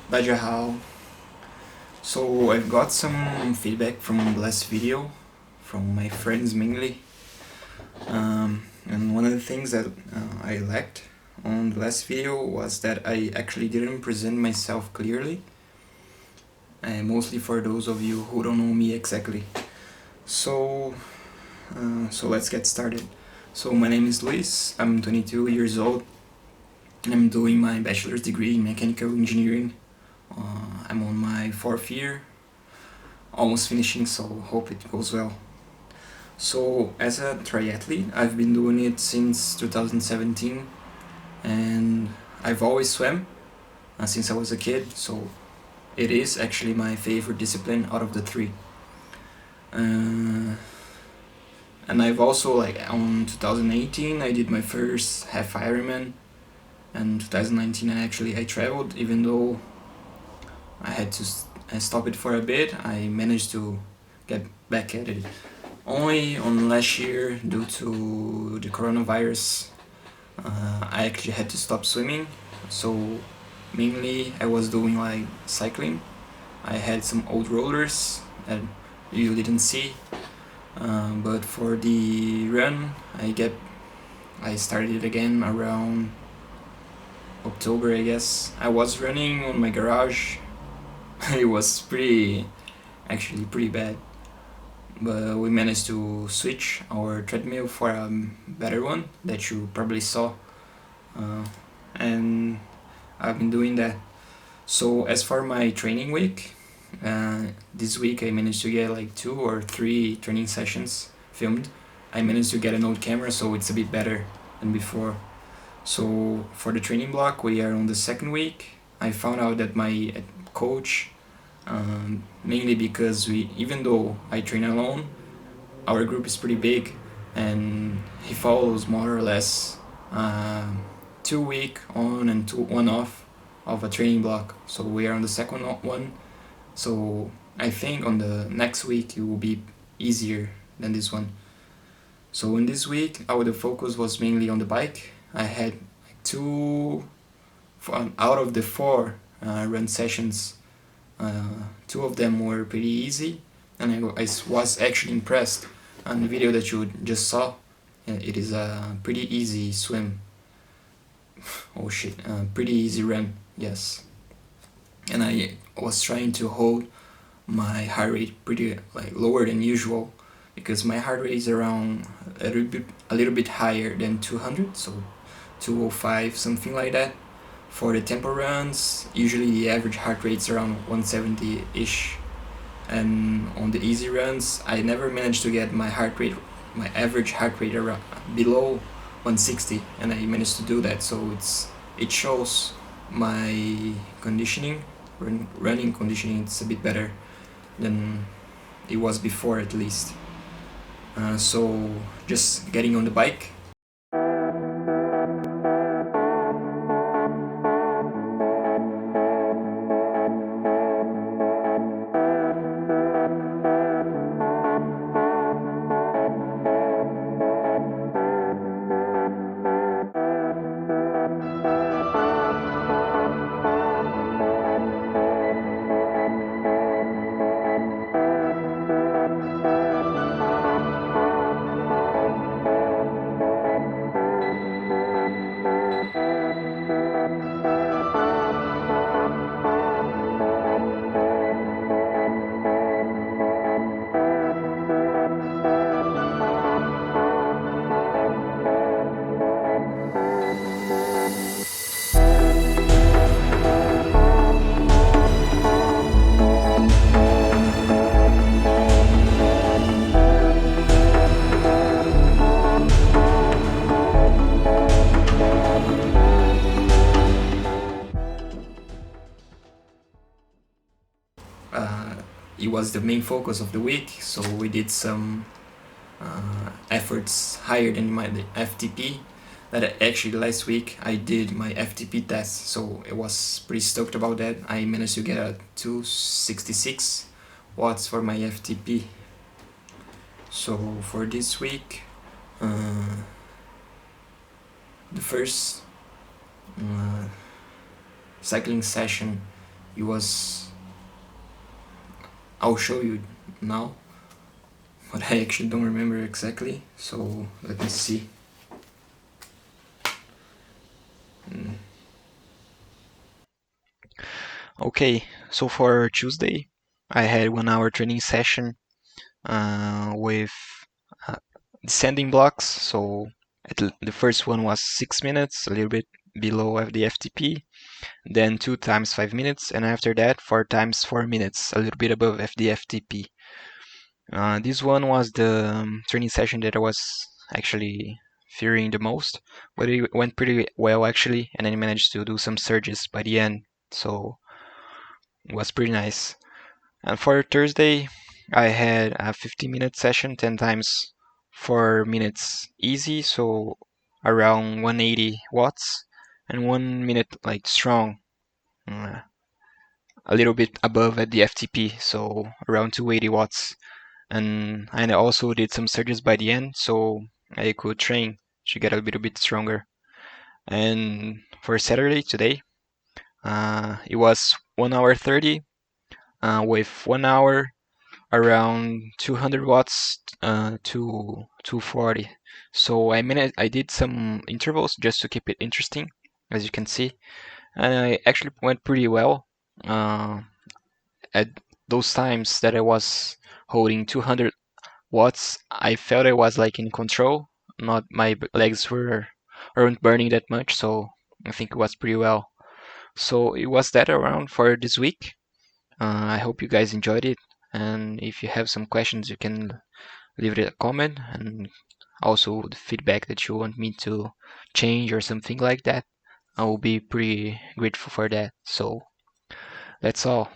Daja, so I've got some feedback from the last video, from my friends mainly, and one of the things that I lacked on the last video was that I actually didn't present myself clearly, mostly for those of you who don't know me exactly. So let's get started. So my name is Luis, I'm 22 years old, and I'm doing my bachelor's degree in mechanical engineering. I'm on my 4th year, almost finishing, so hope it goes well. So as a triathlete, I've been doing it since 2017, and I've always swam since I was a kid, so it is actually my favorite discipline out of the three. And I've also, on 2018 I did my first half Ironman, and 2019 I traveled. Even though I had to stop it for a bit, I managed to get back at it. Only on last year, due to the coronavirus, I actually had to stop swimming. So mainly I was doing cycling. I had some old rollers that you didn't see, but for the run I started it again around October, I guess. I was running on my garage. It was pretty bad, but we managed to switch our treadmill for a better one that you probably saw, and I've been doing that. So as for my training week, this week I managed to get 2 or 3 training sessions filmed. I managed to get an old camera, so it's a bit better than before. So for the training block, we are on the 2nd week. I found out that my coach, mainly because even though I train alone, our group is pretty big, and he follows more or less 2 week on and 1 off of a training block. So we are on the 2nd one. So I think on the next week it will be easier than this one. So in this week, the focus was mainly on the bike. I had 2 out of the 4 run sessions. 2 of them were pretty easy, and I was actually impressed. On the video that you just saw, it is a pretty easy swim. Oh shit, pretty easy run, yes. And I was trying to hold my heart rate pretty lower than usual, because my heart rate is around a little bit higher than 200, so 205, something like that. For the tempo runs, usually the average heart rate is around 170-ish, and on the easy runs, I never managed to get my average heart rate around below 160, and I managed to do that. So it shows my conditioning, running conditioning, it's a bit better than it was before, at least. So just getting on the bike. It was the main focus of the week, so we did some efforts higher than my FTP. That actually last week I did my FTP test, so I was pretty stoked about that. I managed to get a 266 watts for my FTP. So for this week, the first cycling session It was. I'll show you now, but I actually don't remember exactly. So let me see. Mm. Okay, so for Tuesday, I had 1 hour training session with uh, descending blocks. So the first one was 6 minutes, a little bit below the FTP. Then 2 times 5 minutes, and after that 4 times 4 minutes, a little bit above the FTP. This one was the training session that I was actually fearing the most, but it went pretty well actually, and I managed to do some surges by the end, so it was pretty nice. And for Thursday, I had a 15-minute session, 10 times 4 minutes easy, so around 180 watts, and 1 minute like strong, uh, a little bit above at the FTP, so around 280 watts. And I also did some surges by the end, so I could train to get a little bit stronger. And for Saturday today, it was 1 hour 30 with 1 hour around 200 watts to 240. So I did some intervals just to keep it interesting, as you can see, and I actually went pretty well. At those times that I was holding 200 watts, I felt I was like in control. Not my legs weren't burning that much, so I think it was pretty well. So it was that around for this week. I hope you guys enjoyed it, and if you have some questions, you can leave it a comment, and also the feedback that you want me to change or something like that. I will be pretty grateful for that. So that's all.